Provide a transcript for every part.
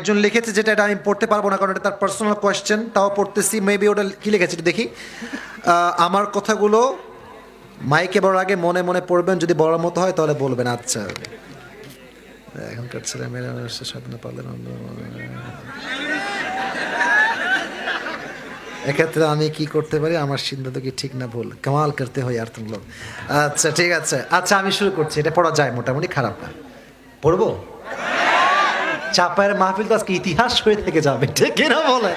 একজন লিখেছে, যেটা এটা আমি পড়তে পারবো না কারণ এটা তার পার্সোনাল কোয়েশ্চেন, তাও পড়তেছি। মেবি ওটা কি লিখেছে একটু দেখি। আমার কথাগুলো মাইকে বলার আগে মনে মনে পড়বেন, যদি বলার মতো হয় তাহলে বলবেন। আচ্ছা, এখনকার ছেলে মেয়েরা স্বাধীন পারলেন, এক্ষেত্রে আমি কি করতে পারি? আমার সিদ্ধান্ত কি ঠিক না ভুল? কামাল করতে হয় আর তুমি লোক। আচ্ছা ঠিক আছে, আচ্ছা আমি শুরু করছি। এটা পড়া যায়, মোটামুটি খারাপ না। পড়বো? চাপায়ের মাহফিল তো আজকে ইতিহাস হয়ে থেকে যাবে, ঠিক না বলে?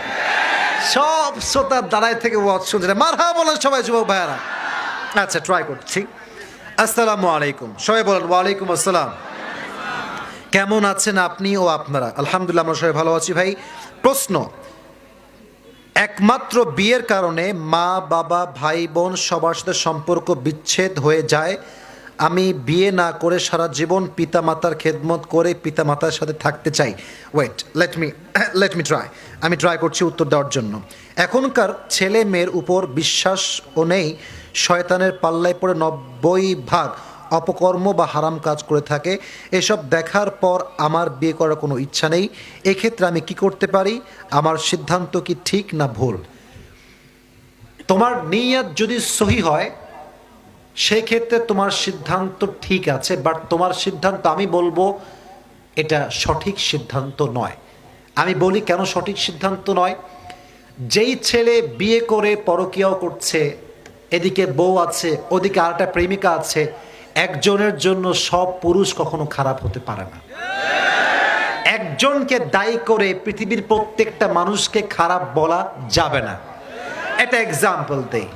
সব শ্রোতার দাঁড়ায় থেকে ওয়াজ শুনছে, মারহাবা বলেন সবাই যুবক ভাইয়ারা। আচ্ছা ট্রাই করছি। আসসালামু আলাইকুম, সবাই বলেন ওয়ালাইকুম আসসালাম। কেমন আছেন আপনি ও আপনারা? আলহামদুলিল্লাহ আমরা সবাই ভালো আছি ভাই। প্রশ্ন, একমাত্র বিয়ের কারণে মা বাবা ভাই বোন সবার সাথে সম্পর্ক বিচ্ছেদ হয়ে যায়। আমি বিয়ে না করে সারা জীবন পিতামাতার খেদমত করে পিতামাতার সাথে থাকতে চাই। Wait, let me try. আমি ট্রাই করছি উত্তর দেওয়ার জন্য। এখনকার ছেলে মেয়ের উপর বিশ্বাসও নেই, শয়তানের পাল্লায় পড়ে 90% অপকর্ম বা হারাম কাজ করে থাকে। এসব দেখার পর আমার বিয়ে করার কোনো ইচ্ছা নেই। এক্ষেত্রে আমি কি করতে পারি? আমার সিদ্ধান্ত কি ঠিক না ভুল? তোমার নিয়ত যদি সহি হয় সেই ক্ষেত্রে তোমার সিদ্ধান্ত ঠিক আছে, বাট তোমার সিদ্ধান্ত আমি বলবো এটা সঠিক সিদ্ধান্ত নয়। আমি বলি কেন সঠিক সিদ্ধান্ত নয়। যেই ছেলে বিয়ে করে পরকীয়াও করছে, এদিকে বউ আছে, ওদিকে আরেকটা প্রেমিকা আছে, একজনের জন্য সব পুরুষ কখনো খারাপ হতে পারে না। একজনকে দায়ী করে পৃথিবীর প্রত্যেকটা মানুষকে খারাপ বলা যাবে না। এটা এক্সাম্পল দেই,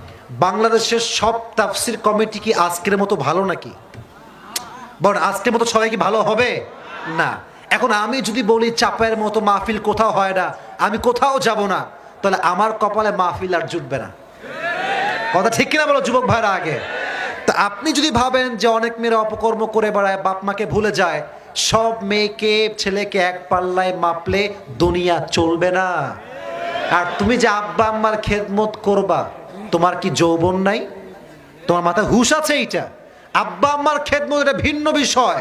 বাংলাদেশের সব তাফসির কমিটি কি আজকের মতো ভালো নাকি? বল, আজকের মতো সবাই কি ভালো হবে? না। এখন আমি যদি বলি চাপায়ের মতো মাহফিল কোথাও হয় না, আমি কোথাও যাব না, তাহলে আমার কপালে মাহফিল আর জুটবে না। কথা ঠিক কিনা বলো যুবক ভাইরা আগে? তা আপনি যদি ভাবেন যে অনেক মেয়েরা অপকর্ম করে বেড়ায়, বাপ মাকে ভুলে যায়, সব মেয়েকে ছেলেকে এক পাল্লায় মাপলে দুনিয়া চলবে না। আর তুমি যে আব্বা আম্মার খেদমত করবা, তোমার কি যৌবন নাই? তোমার মাথায় হুঁশ আছে? এইটা আব্বা আম্মার খেদমত, এটা ভিন্ন বিষয়।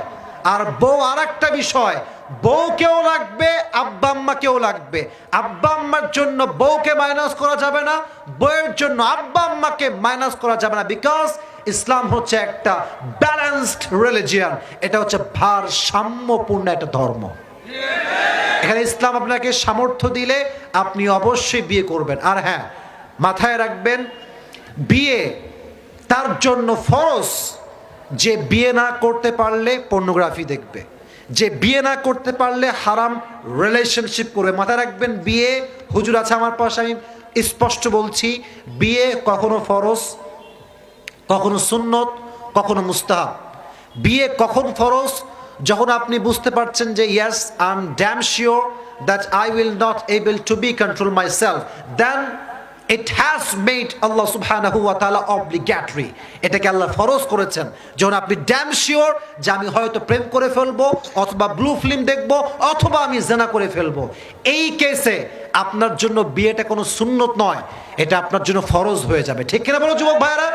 আর বউ আর একটা বিষয়। বউকেও লাগবে, আব্বা আম্মাকেও লাগবে। আব্বা আম্মার জন্য বউকে মাইনাস করা যাবে না, বউয়ের জন্য আব্বা আম্মাকে মাইনাস করা যাবে না। বিকজ ইসলাম হচ্ছে একটা ব্যালেন্সড রিলিজিয়ান, এটা হচ্ছে ভারসাম্যপূর্ণ একটা ধর্ম। এখানে ইসলাম আপনাকে সামর্থ্য দিলে আপনি অবশ্যই বিয়ে করবেন। আর হ্যাঁ, মাথায় রাখবেন, বিয়ে তার জন্য ফরজ। যে বিয়ে না করতে পারলে পর্নোগ্রাফি দেখবে, যে বিয়ে না করতে পারলে হারাম রিলেশনশিপ করবে। মাথায় রাখবেন, বিয়ে, হুজুর আছে আমার পাশে, আমি স্পষ্ট বলছি, বিয়ে কখনো ফরজ, কখনো সুন্নত, কখনো মুস্তাহাব। বিয়ে কখন ফরজ? যখন আপনি বুঝতে পারছেন যে yes, I am damn sure that I will not able to be control my self, then it has made আল্লাহ সুবহানাহু ওয়া তাআলা অব্লিগেটরি। এটাকে আল্লাহ ফরজ করেছেন। যখন আপনি ড্যাম শিওর যে আমি হয়তো প্রেম করে ফেলবো, অথবা ব্লু ফিল্ম দেখবো, অথবা আমি জেনা করে ফেলবো, এই কেসে আপনার জন্য বিয়েটা কোনো সুন্নত নয়, এটা আপনার জন্য ফরজ হয়ে যাবে। ঠিক কিনা বলো যুবক ভাইরা?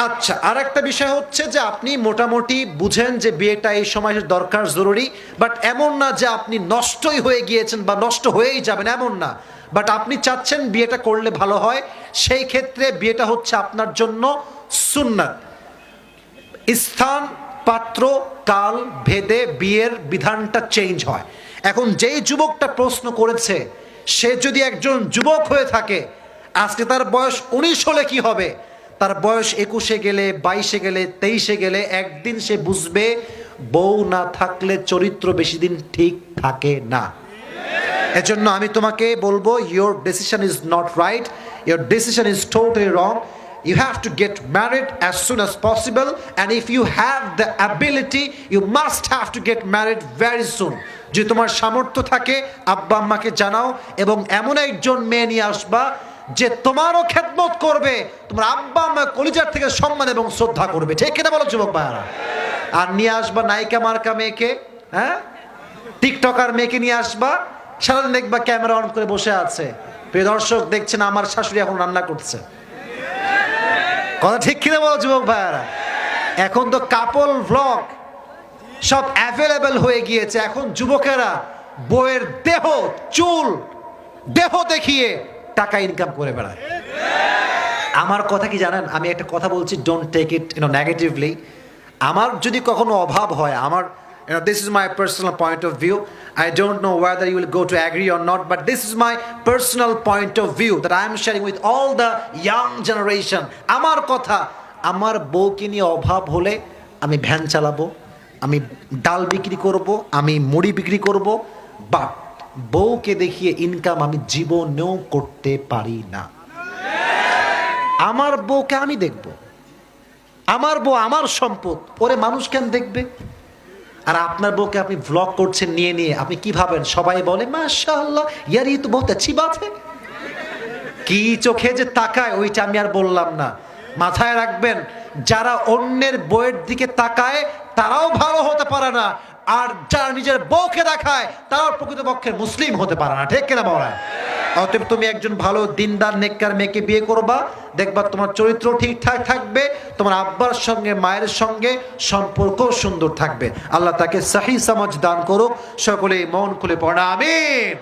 আচ্ছা, আর একটা বিষয় হচ্ছে যে আপনি মোটামুটি বুঝেন যে বিয়েটা এই সময় দরকার, জরুরি, বাট এমন না যে আপনি নষ্টই হয়ে গিয়েছেন বা নষ্ট হয়েই যাবেন, এমন না। বাট আপনি চাচ্ছেন বিয়েটা করলে ভালো হয়, সেই ক্ষেত্রে বিয়েটা হচ্ছে আপনার জন্য সুন্নাত। স্থান, পাত্র, কাল ভেদে বিয়ের বিধানটা চেঞ্জ হয়। এখন যেই যুবকটা প্রশ্ন করেছে, সে যদি একজন যুবক হয়ে থাকে, আজকে তার বয়স 19 হলে কি হবে, তার বয়স 21-এ গেলে, 22-এ গেলে, 23-এ গেলে একদিন সে বুঝবে বউ না থাকলে চরিত্র বেশি দিন ঠিক থাকে না। এজন্য আমি তোমাকে বলবো, your decision is not right, your decision is totally wrong. You have to get married as soon as possible, and if you have the ability, you must have to get married very soon. যদি তোমার সামর্থ্য থাকে, আব্বা আম্মাকে জানাও এবং এমন একজন মেয়ে নিয়ে আসবা যে তোমারও খেদমত করবে, তোমার আব্বা আম্মা কলিজার থেকে সম্মান এবং শ্রদ্ধা করবে। ঠিক কিনা বলো যুবক ভাইরা? আর নিয়ে আসবা নায়িকা মার্কা মেয়েকে, হ্যাঁ, টিকটকার মেয়েকে নিয়ে আসবা, সারাদিন দেখবা ক্যামেরা অন করে বসে আছে। প্রিয় দর্শক, দেখছেন আমার শাশুড়ি এখন রান্না করছে। কথা ঠিক কিনা বলো যুবক ভাইয়ারা? এখন তো কাপল ভ্লগ সব অ্যাভেলেবেল হয়ে গিয়েছে। এখন যুবকেরা বউয়ের দেহ, চুল, দেহ দেখিয়ে টাকা ইনকাম করে বেড়ায়। আমার কথা কি জানেন, আমি একটা কথা বলছি, ডোন্ট টেক ইট নেগেটিভলি। আমার যদি কখনো অভাব হয়, আমার this is my personal point of view. I don't know whether you will go to agree or not, but this is my personal point of view that I am sharing with all the young generation. আমার কথা, আমার বউকে নিয়ে অভাব হলে আমি van চালাবো, আমি ডাল বিক্রি করব, আমি মুড়ি বিক্রি করব, বাট বউকে দেখিয়ে ইনকাম আমি জীবনেও করতে পারি না। আমার বউকে আমি দেখব, আমার বউ আমার সম্পদ, ওরে মানুষ কেন দেখবে? আর আপনার বউকে আপনি ভ্লগ করছেন নিয়ে নিয়ে, আপনি কি ভাবেন? সবাই বলে মাশাআল্লাহ ইয়ার ই তো বহুত अच्छी बात है। কি চোখে যে তাকায় ওইটা আমি আর বললাম না। মাথায় রাখবেন, যারা অন্যের বউয়ের দিকে তাকায় তারাও ভালো হতে পারে না, আর যারা নিজের বউকে দেখায় তারাও প্রকৃতপক্ষে মুসলিম হতে পারে না। ঠিক কিনা বলা? অতএব তুমি একজন ভালো দিনদার নেককার মেয়েকে বিয়ে করবা, দেখবা তোমার চরিত্র ঠিকঠাক থাকবে, তোমার আব্বার সঙ্গে মায়ের সঙ্গে সম্পর্ক সুন্দর থাকবে। আল্লাহ তাকে সহি সমাজ দান করুক। সকলে মন খুলে পড়া আমিন।